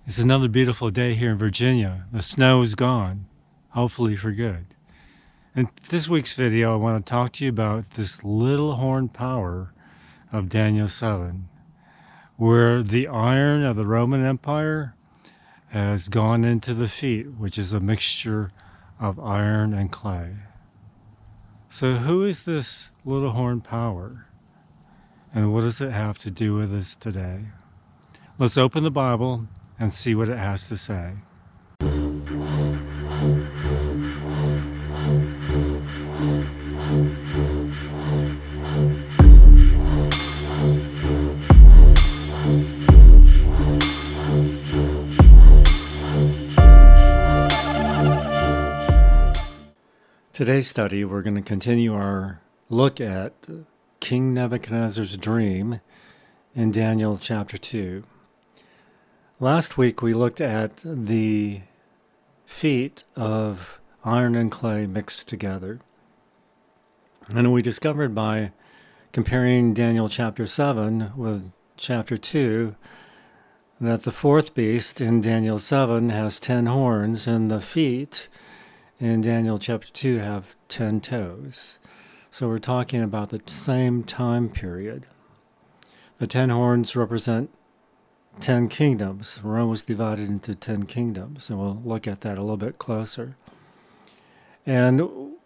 It's another beautiful day here in Virginia. The snow is gone, hopefully for good. In this week's video, I want to talk to you about this little horn power of Daniel 7, where the iron of the Roman Empire has gone into the feet, which is a mixture of iron and clay. So who is this little horn power? And what does it have to do with us today? Let's open the Bible and see what it has to say. Today's study, we're going to continue our look at King Nebuchadnezzar's dream in Daniel chapter 2. Last week we looked at the feet of iron and clay mixed together. And we discovered by comparing Daniel chapter 7 with chapter 2 that the fourth beast in Daniel 7 has 10 horns and the feet in Daniel chapter 2 have 10 toes. So we're talking about the same time period. The 10 horns represent 10 kingdoms. Rome was divided into 10 kingdoms, and we'll look at that a little bit closer. And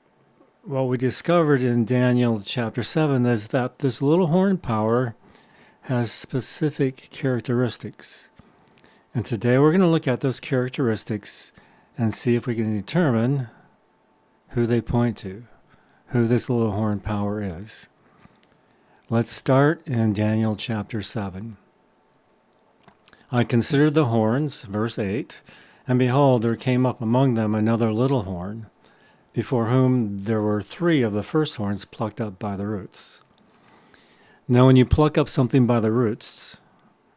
what we discovered in Daniel chapter 7 is that this little horn power has specific characteristics. And today we're going to look at those characteristics and see if we can determine who they point to, who this little horn power is. Let's start in Daniel chapter 7. I considered the horns, verse 8, and behold, there came up among them another little horn, before whom there were 3 of the first horns plucked up by the roots. Now, when you pluck up something by the roots,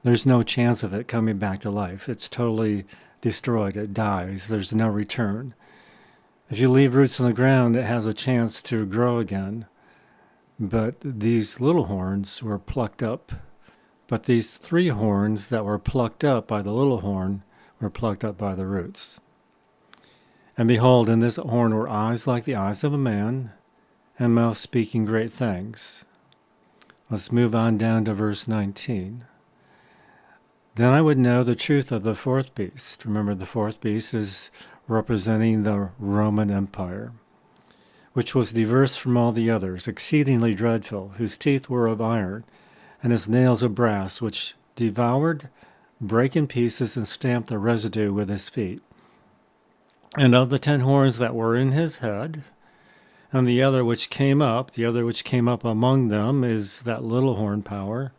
there's no chance of it coming back to life. It's totally destroyed. It dies. There's no return. If you leave roots in the ground, it has a chance to grow again. But these little horns were plucked up. But these 3 horns that were plucked up by the little horn were plucked up by the roots. And behold, in this horn were eyes like the eyes of a man, and mouth speaking great things. Let's move on down to verse 19. Then I would know the truth of the fourth beast. Remember, the fourth beast is representing the Roman Empire, which was diverse from all the others, exceedingly dreadful, whose teeth were of iron, and his nails of brass, which devoured, brake in pieces, and stamped the residue with his feet. And of the 10 horns that were in his head, and the other which came up among them is that little horn power,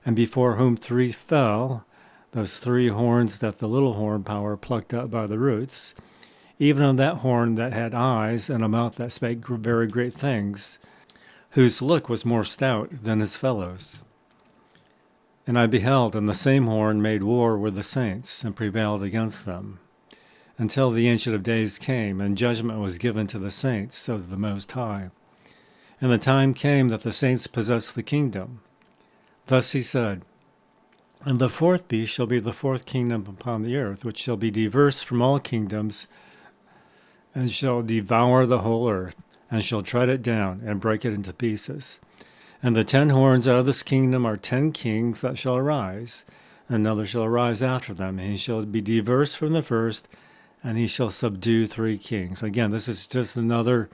and before whom 3 fell, those 3 horns that the little horn power plucked up by the roots, even of that horn that had eyes and a mouth that spake very great things, whose look was more stout than his fellows. And I beheld, and the same horn made war with the saints, and prevailed against them, until the Ancient of Days came, and judgment was given to the saints of the Most High. And the time came that the saints possessed the kingdom. Thus he said, and the fourth beast shall be the 4th kingdom upon the earth, which shall be diverse from all kingdoms, and shall devour the whole earth, and shall tread it down, and break it into pieces. And the 10 horns out of this kingdom are 10 kings that shall arise, and another shall arise after them, and he shall be diverse from the first, and he shall subdue 3 kings. Again, this is just another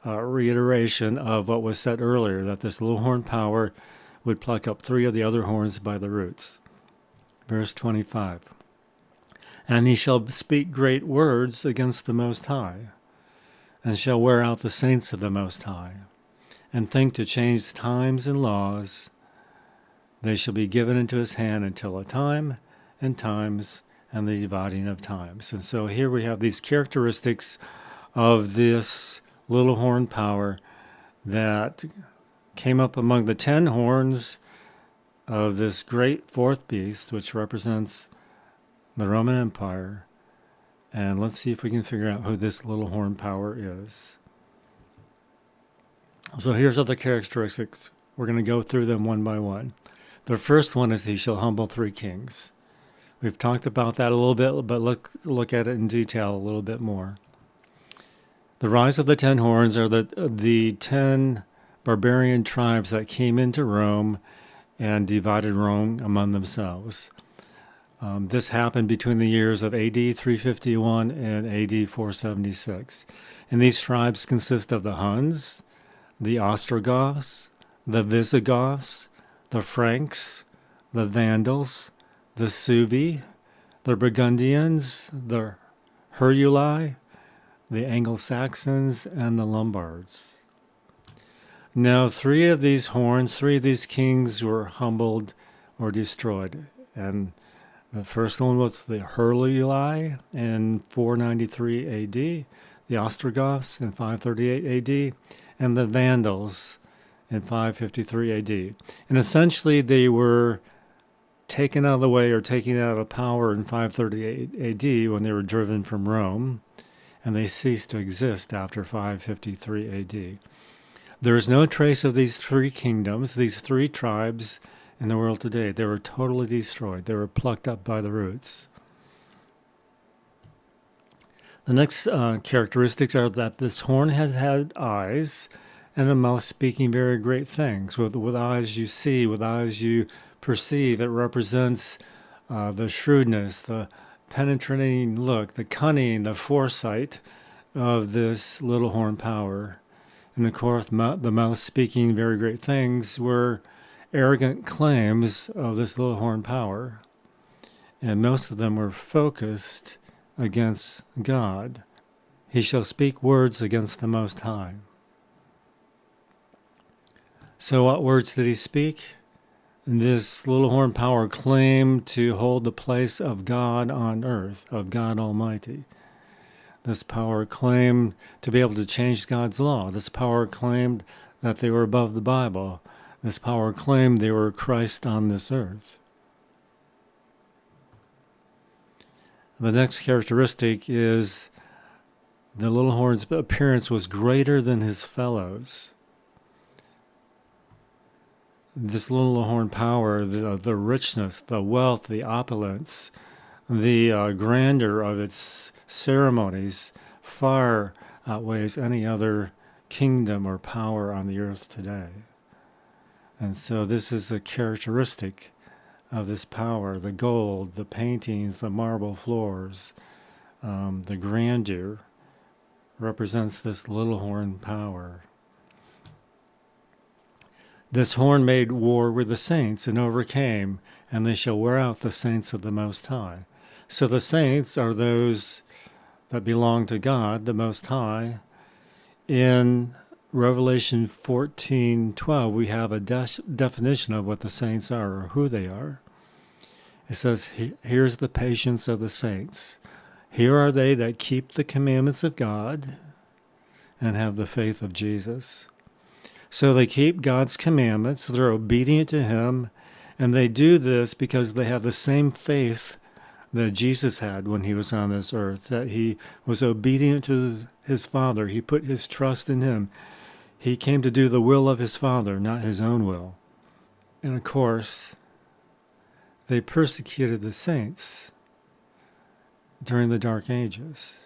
reiteration of what was said earlier, that this little horn power would pluck up 3 of the other horns by the roots. Verse 25. And he shall speak great words against the Most High, and shall wear out the saints of the Most High, and think to change times and laws. They shall be given into his hand until a time and times and the dividing of times. And so here we have these characteristics of this little horn power that came up among the 10 horns of this great 4th beast, which represents the Roman Empire. And let's see if we can figure out who this little horn power is. So here's other characteristics. We're going to go through them one by one. The first one is he shall humble 3 kings. We've talked about that a little bit, but look at it in detail a little bit more. The rise of the 10 horns are the 10 barbarian tribes that came into Rome and divided Rome among themselves. This happened between the years of AD 351 and AD 476. And these tribes consist of the Huns, the Ostrogoths, the Visigoths, the Franks, the Vandals, the Suevi, the Burgundians, the Heruli, the Anglo-Saxons, and the Lombards. Now, three of these kings were humbled or destroyed. And the first one was the Heruli in 493 AD, the Ostrogoths in 538 AD, and the Vandals in 553 AD. And essentially, they were taken out of the way or taken out of power in 538 AD when they were driven from Rome, and they ceased to exist after 553 AD. There is no trace of these three kingdoms, these three tribes in the world today. They were totally destroyed. They were plucked up by the roots. The next characteristics are that this horn has had eyes and a mouth speaking very great things. With eyes you see, with eyes you perceive. It represents the shrewdness, the penetrating look, the cunning, the foresight of this little horn power. And of course, the mouth speaking very great things were arrogant claims of this little horn power. And most of them were focused against God. He shall speak words against the Most High. So what words did he speak? This little horn power claimed to hold the place of God on earth, of God Almighty. This power claimed to be able to change God's law. This power claimed that they were above the Bible. This power claimed they were Christ on this earth. The next characteristic is the little horn's appearance was greater than his fellows. This little horn power, the richness, the wealth, the opulence, the grandeur of its ceremonies far outweighs any other kingdom or power on the earth today. And so this is a characteristic of this power: the gold, the paintings, the marble floors, the grandeur represents this little horn power. This horn made war with the saints and overcame, and they shall wear out the saints of the Most High. So the saints are those that belong to God, the Most High. In Revelation 14:12, we have a definition of what the saints are, or who they are. It says, here's the patience of the saints. Here are they that keep the commandments of God and have the faith of Jesus. So they keep God's commandments, they're obedient to Him, and they do this because they have the same faith that Jesus had when He was on this earth, that He was obedient to His Father. He put His trust in Him. He came to do the will of His Father, not His own will. And of course, they persecuted the saints during the Dark Ages,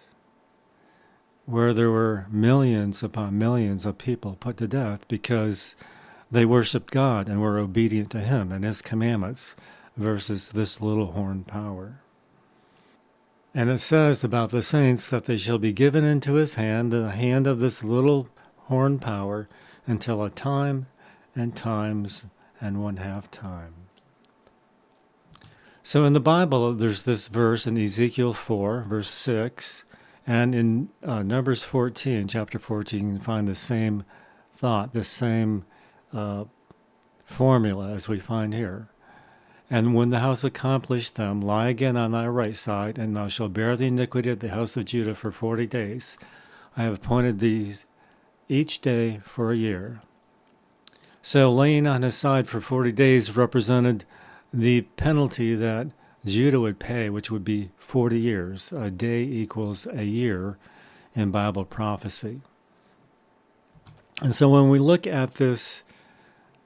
where there were millions upon millions of people put to death because they worshiped God and were obedient to Him and His commandments versus this little horn power. And it says about the saints that they shall be given into His hand, the hand of this little horn power, until a time and times and 1/2 time. So in the Bible, there's this verse in Ezekiel 4, verse 6, and in Numbers 14, chapter 14, you can find the same thought, the same formula as we find here. And when thou hast accomplished them, lie again on thy right side, and thou shalt bear the iniquity of the house of Judah for 40 days. I have appointed these each day for a year. So laying on his side for 40 days represented the penalty that Judah would pay, which would be 40 years. A day equals a year in Bible prophecy. And so when we look at this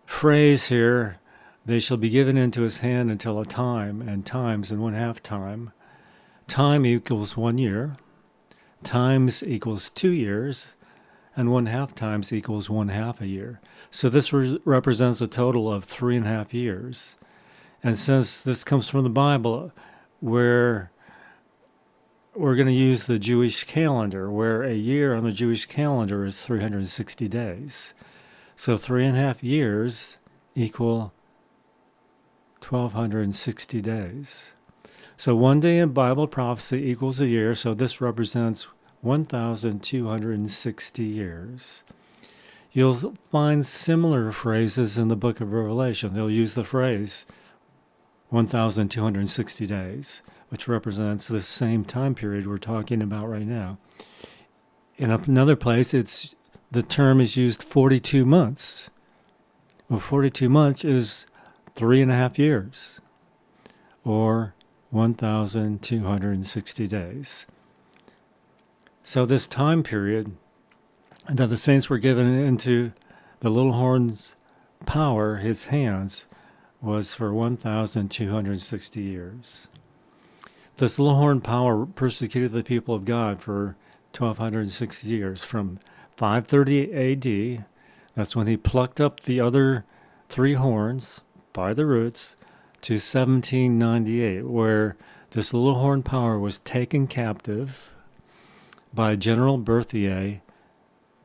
phrase here, They shall be given into his hand until a time, and times, and 1/2 time. Time equals 1 year. Times equals 2 years. And 1/2 times equals 1/2 a year. So this represents a total of 3.5 years. And since this comes from the Bible, where we're going to use the Jewish calendar, where a year on the Jewish calendar is 360 days. So 3.5 years equal 1,260 days. So 1 day in Bible prophecy equals a year, so this represents 1,260 years. You'll find similar phrases in the book of Revelation. They'll use the phrase 1,260 days, which represents the same time period we're talking about right now. In another place, the term is used 42 months. Well, 42 months is 3.5 years, or 1,260 days. So this time period that the saints were given into the little horn's power, his hands, was for 1,260 years. This little horn power persecuted the people of God for 1,260 years, from 530 AD, that's when he plucked up the other 3 horns by the roots, to 1798, where this little horn power was taken captive by General Berthier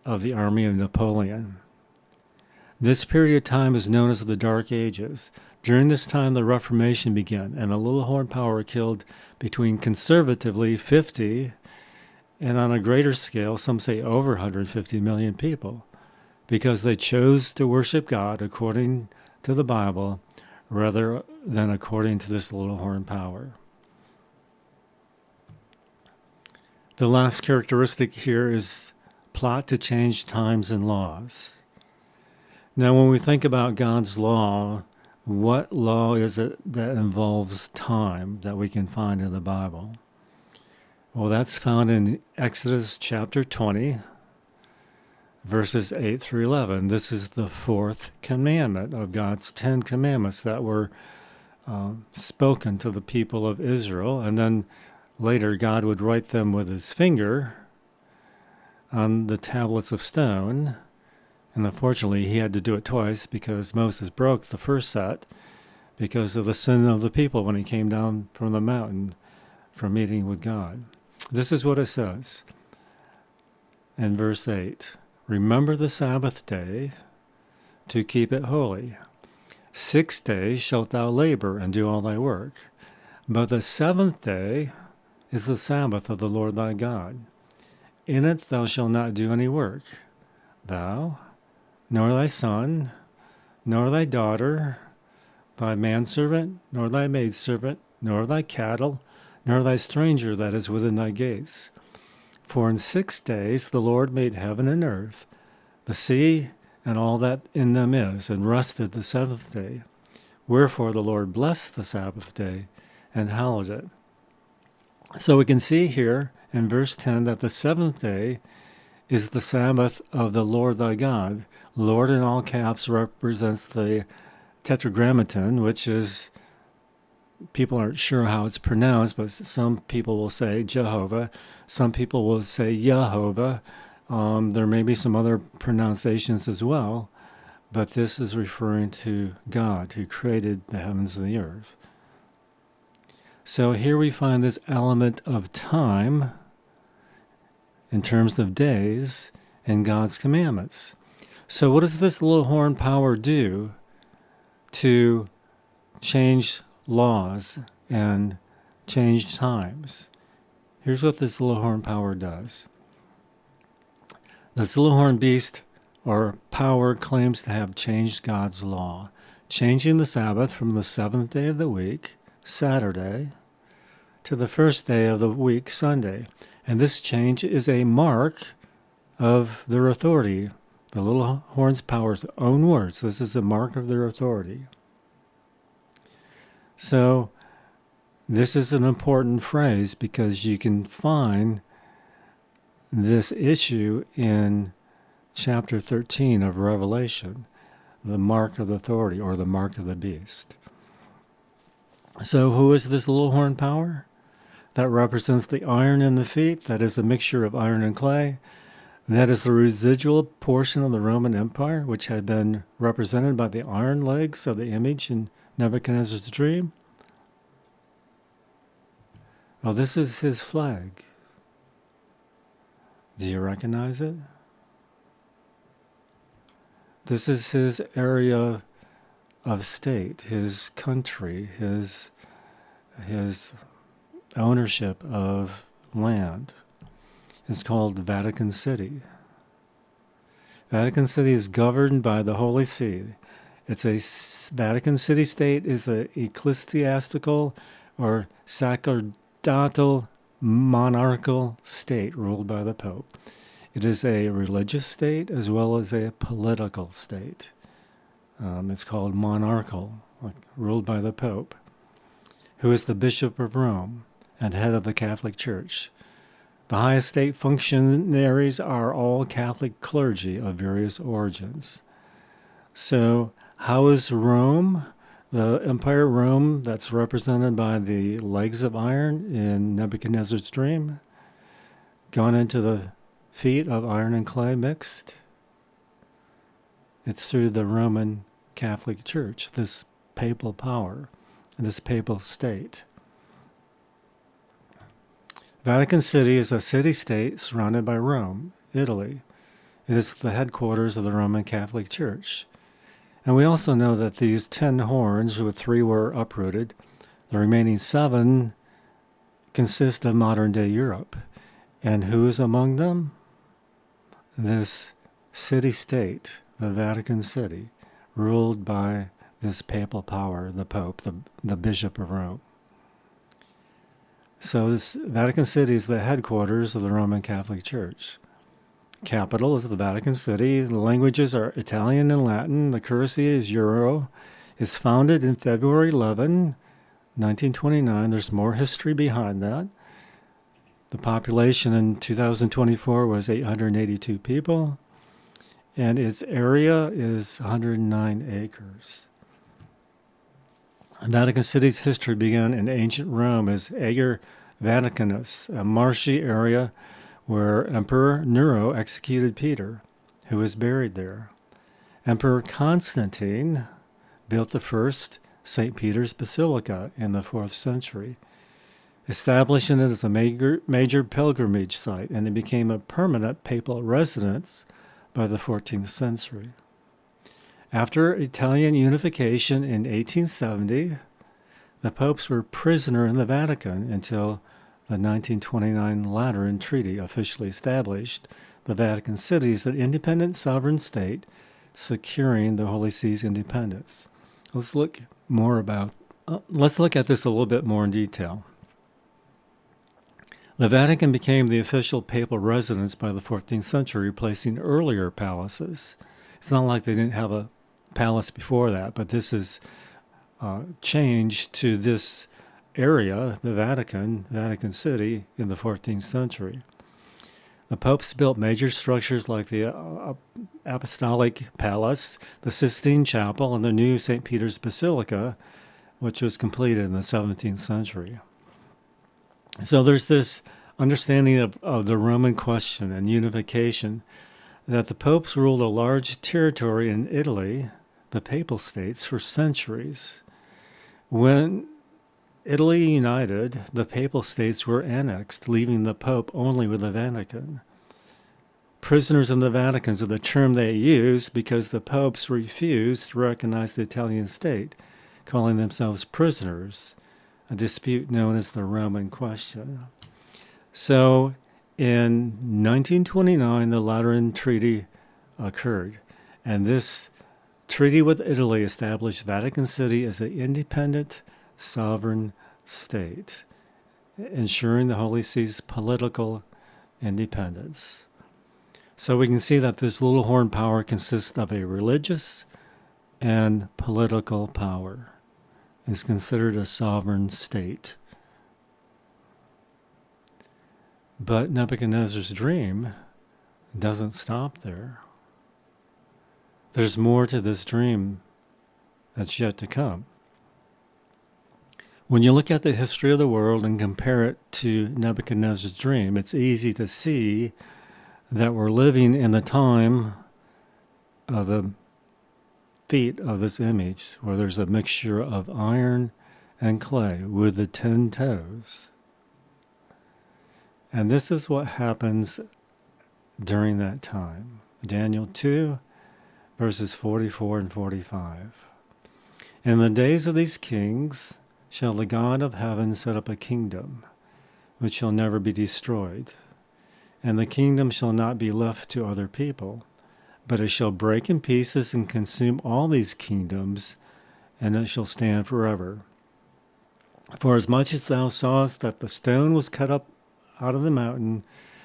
of the army of Napoleon. This period of time is known as the Dark Ages. During this time, the Reformation began, and the little horn power killed between conservatively 50 and on a greater scale, some say over 150 million people, because they chose to worship God according to the Bible rather than according to this little horn power. The last characteristic here is plot to change times and laws. Now, when we think about God's law, what law is it that involves time that we can find in the Bible? Well, that's found in Exodus chapter 20, verses 8 through 11. This is the 4th commandment of God's 10 commandments that were spoken to the people of Israel. And then later God would write them with his finger on the tablets of stone. And unfortunately, he had to do it twice because Moses broke the first set because of the sin of the people when he came down from the mountain for meeting with God. This is what it says in verse 8. Remember the Sabbath day to keep it holy. 6 days shalt thou labor and do all thy work. But the 7th day is the Sabbath of the Lord thy God. In it thou shalt not do any work, thou, nor thy son, nor thy daughter, thy manservant, nor thy maidservant, nor thy cattle, nor thy stranger that is within thy gates. For in 6 days the Lord made heaven and earth, the sea, and all that in them is, and rested the 7th day. Wherefore the Lord blessed the Sabbath day and hallowed it. So we can see here in verse 10 that the 7th day is the Sabbath of the Lord thy God. Lord in all caps represents the tetragrammaton, which is, people aren't sure how it's pronounced, but some people will say Jehovah. Some people will say Yehovah. There may be some other pronunciations as well, but this is referring to God who created the heavens and the earth. So here we find this element of time in terms of days in God's commandments. So what does this little horn power do to change laws and change times? Here's what this little horn power does. This little horn beast or power claims to have changed God's law, changing the Sabbath from the 7th day of the week, Saturday, to the 1st day of the week, Sunday. And this change is a mark of their authority. The little horn's power's own words. This is a mark of their authority. So this is an important phrase because you can find this issue in chapter 13 of Revelation. the mark of authority or the mark of the beast. So who is this little horn power? That represents the iron in the feet, that is a mixture of iron and clay. That is the residual portion of the Roman Empire, which had been represented by the iron legs of the image in Nebuchadnezzar's dream. Oh, this is his flag. Do you recognize it? This is his area of state, his country, his ownership of land. It's called Vatican City. Vatican City is governed by the Holy See. Vatican City State is an ecclesiastical or sacerdotal monarchical state ruled by the Pope. It is a religious state as well as a political state. It's called monarchical, ruled by the Pope, who is the Bishop of Rome and head of the Catholic Church. The highest state functionaries are all Catholic clergy of various origins. So how is Rome, the Empire of Rome that's represented by the legs of iron in Nebuchadnezzar's dream, gone into the feet of iron and clay mixed? It's through the Roman Catholic Church, this papal power, this papal state. Vatican City is a city-state surrounded by Rome, Italy. It is the headquarters of the Roman Catholic Church. And we also know that these 10 horns, with 3 were uprooted, the remaining 7 consist of modern-day Europe. And who is among them? This city-state, the Vatican City, ruled by this papal power, the Pope, the Bishop of Rome. So this Vatican City is the headquarters of the Roman Catholic Church. Capital is the Vatican City. The languages are Italian and Latin. The currency is euro. It's founded in February 11, 1929. There's more history behind that. The population in 2024 was 882 people, and its area is 109 acres. Vatican City's history began in ancient Rome as Ager Vaticanus, a marshy area where Emperor Nero executed Peter, who was buried there. Emperor Constantine built the first St. Peter's Basilica in the 4th century, establishing it as a major pilgrimage site, and it became a permanent papal residence by the 14th century. After Italian unification in 1870, the popes were prisoner in the Vatican until the 1929 Lateran Treaty officially established the Vatican City as an independent sovereign state, securing the Holy See's independence. Let's look at this a little bit more in detail. The Vatican became the official papal residence by the 14th century, replacing earlier palaces. It's not like they didn't have a palace before that, but this is changed to this area, the Vatican City, in the 14th century. The popes built major structures like the Apostolic Palace, the Sistine Chapel, and the new St. Peter's Basilica, which was completed in the 17th century. So there's this understanding of the Roman question and unification, that the popes ruled a large territory in Italy, the Papal States, for centuries. When Italy united, the Papal States were annexed, leaving the Pope only with the Vatican. Prisoners in the Vatican is the term they used because the popes refused to recognize the Italian state, calling themselves prisoners, a dispute known as the Roman question. So in 1929, the Lateran Treaty occurred, and this treaty with Italy established Vatican City as an independent, sovereign state, ensuring the Holy See's political independence. So we can see that this little horn power consists of a religious and political power. It's considered a sovereign state. But Nebuchadnezzar's dream doesn't stop there. there's more to this dream that's yet to come. When you look at the history of the world and compare it to Nebuchadnezzar's dream, it's easy to see that we're living in the time of the feet of this image, where there's a mixture of iron and clay with the 10 toes. And this is what happens during that time. Daniel 2, verses 44 and 45. In the days of these kings shall the God of heaven set up a kingdom, which shall never be destroyed. And the kingdom shall not be left to other people, but it shall break in pieces and consume all these kingdoms, and it shall stand forever. For as much as thou sawest that the stone was cut up out of the mountain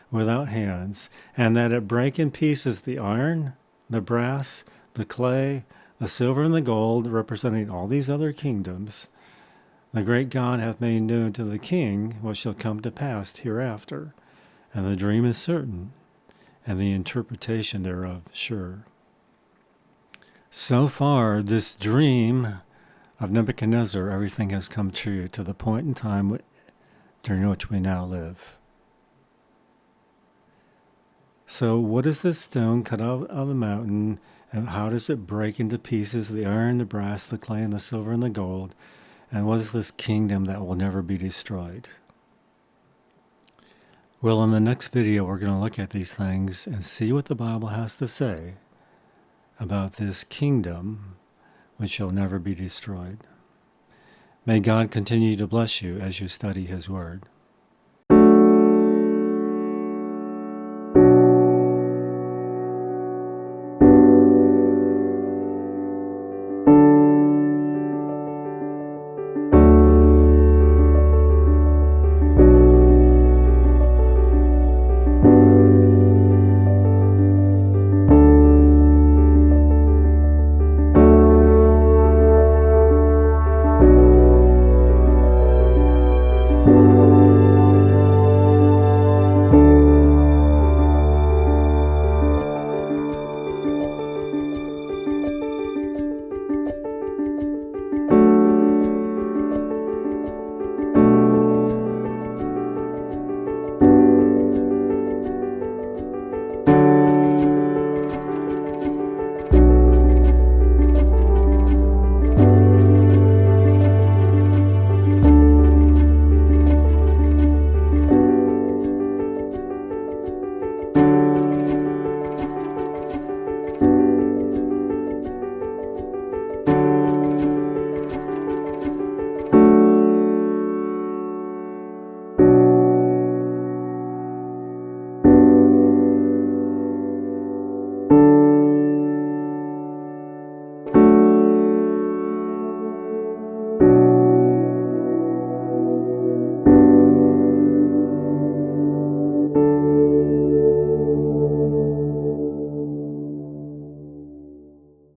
without hands, and that it brake in pieces the iron, the brass, the clay, the silver, and the gold, representing all these other kingdoms, the great God hath made known to the king what shall come to pass hereafter, and the dream is certain, and the interpretation thereof sure. So far, this dream of Nebuchadnezzar, everything has come true to the point in time during which we now live. So what is this stone cut out of the mountain, and how does it break into pieces the iron, the brass, the clay, and the silver, and the gold? And what is this kingdom that will never be destroyed? Well, in the next video, we're going to look at these things and see what the Bible has to say about this kingdom which shall never be destroyed. May God continue to bless you as you study His Word.